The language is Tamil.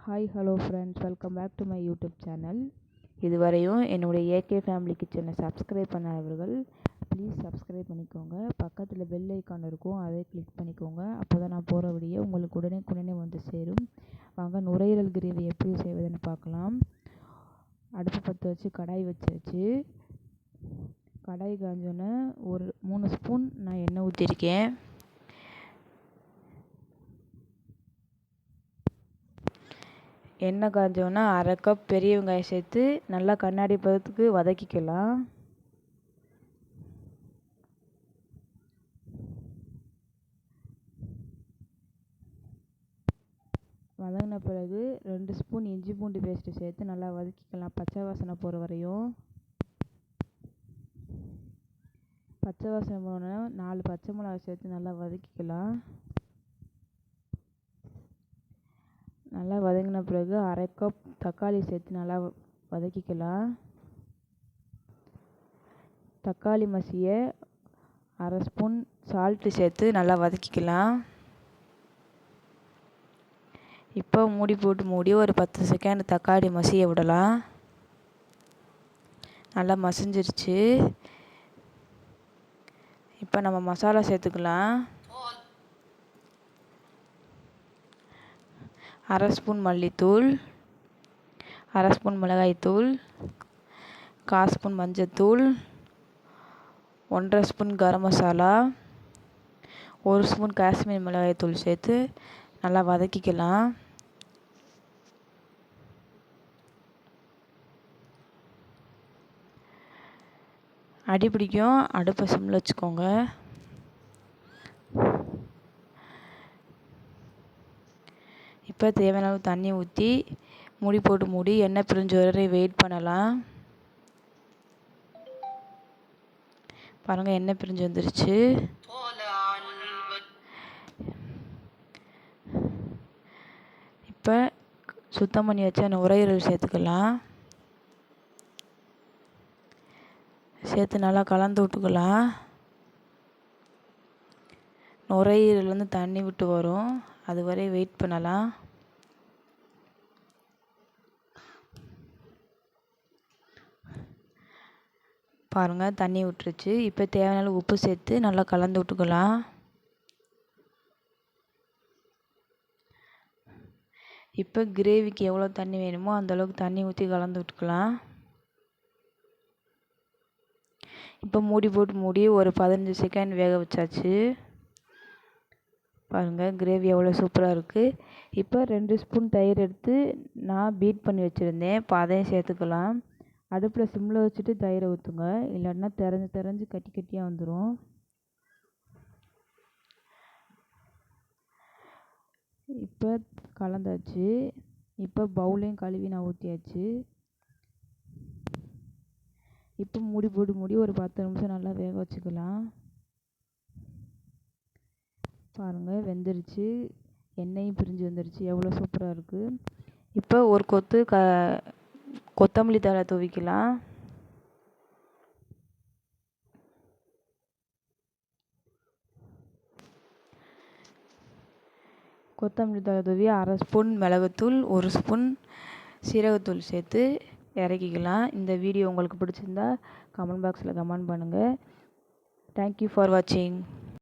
Hi hello friends, welcome back to my YouTube channel. இதுவரையும் என்னுடைய ஏகே ஃபேமிலி கிச்சனை சப்ஸ்கிரைப் பண்ணாதவர்கள் ப்ளீஸ் சப்ஸ்கிரைப் பண்ணிக்கோங்க. பக்கத்தில் பெல் ஐக்கான் இருக்கும், அதை கிளிக் பண்ணிக்கோங்க. அப்போ தான் நான் போகிற வீடியோ உங்களுக்கு உடனே வந்து சேரும். வாங்க நுரையீரல் கிரேவி எப்படி செய்வதுன்னு பார்க்கலாம். அடுப்பு பற்ற வச்சு கடாய் வச்சாச்சு. கடாய் காஞ்சோன்னே ஒரு 3 ஸ்பூன் நான் எண்ணெய் ஊற்றிருக்கேன். எண்ணெய் காஞ்சோன்னா 1/2 கப் பெரிய வெங்காயம் சேர்த்து நல்லா கண்ணாடி பதத்துக்கு வதக்கிக்கலாம். வதங்கின பிறகு 2 ஸ்பூன் இஞ்சி பூண்டு பேஸ்ட்டு சேர்த்து நல்லா வதக்கிக்கலாம், பச்சை வாசனை போகிற வரையும். பச்சை வாசனை போனோன்னா 4 பச்சை மிளகாய் சேர்த்து நல்லா வதக்கிக்கலாம். நல்லா வதங்கின பிறகு 1/2 கப் தக்காளி சேர்த்து நல்லா வதக்கிக்கலாம். தக்காளி மசிய 1/2 ஸ்பூன் சால்ட்டு சேர்த்து நல்லா வதக்கிக்கலாம். இப்போ மூடி ஒரு 10 செகண்ட் தக்காளி மசிய விடலாம். நல்லா மசிஞ்சிருச்சு. இப்போ நம்ம மசாலா சேர்த்துக்கலாம். 1/2 ஸ்பூன் மல்லித்தூள், 1/2 ஸ்பூன் மிளகாய்த்தூள், 1/4 ஸ்பூன் மஞ்சத்தூள், 1/2 ஸ்பூன் கரம் மசாலா, 1 ஸ்பூன் காஷ்மீர் மிளகாய்த்தூள் சேர்த்து நல்லா வதக்கிக்கலாம். அடி பிடிக்கும், அடுப்பை சிம்மில் வச்சுக்கோங்க. இப்போ தேவையான அளவு தண்ணி ஊற்றி மூடி எண்ணெய் பிரிஞ்சு வரை வெயிட் பண்ணலாம். பாருங்கள், எண்ணெய் பிரிஞ்சு வந்துருச்சு. இப்போ சுத்தம் பண்ணி வச்ச நுரையீரல் சேர்த்துக்கலாம். சேர்த்து நல்லா கலந்து விட்டுக்கலாம். நுரையீரல் வந்து தண்ணி விட்டு வரும், அது வரை வெயிட் பண்ணலாம். பாருங்கள், தண்ணி விட்டுருச்சு. இப்போ தேவையான அளவு உப்பு சேர்த்து நல்லா கலந்து விட்டுக்கலாம். இப்போ கிரேவிக்கு எவ்வளோ தண்ணி வேணுமோ அந்தளவுக்கு தண்ணி ஊற்றி கலந்து விட்டுக்கலாம். இப்போ மூடி ஒரு 15 செகண்ட் வேக வச்சாச்சு. பாருங்கள், கிரேவி எவ்வளோ சூப்பராக இருக்குது. இப்போ 2 ஸ்பூன் தயிர் எடுத்து நான் பீட் பண்ணி வச்சுருந்தேன். இப்போ அதையும் சேர்த்துக்கலாம். அடுப்பில் சிம்மில் வச்சுட்டு தயிரை ஊற்றுங்க, இல்லைன்னா தெரிஞ்சு கட்டியாக வந்துடும். இப்போ கலந்தாச்சு. இப்போ பவுலையும் கழுவி நான் ஊற்றியாச்சு. இப்போ மூடி ஒரு 10 நிமிஷம் நல்லா வேக வச்சுக்கலாம். பாருங்கள், வெந்துருச்சு, எண்ணெயும் பிரிஞ்சு வந்துருச்சு, எவ்வளோ சூப்பராக இருக்குது. இப்போ ஒரு கொத்து கொத்தமல்லி தழை தூவிக்கலாம். கொத்தமல்லி தழை தூவி 1/2 ஸ்பூன் மிளகுத்தூள், 1 ஸ்பூன் சீரகத்தூள் சேர்த்து இறக்கிக்கலாம். இந்த வீடியோ உங்களுக்கு பிடிச்சிருந்தா கமெண்ட் பாக்ஸில் கமெண்ட் பண்ணுங்கள். தேங்க்யூ ஃபார் வாட்சிங்.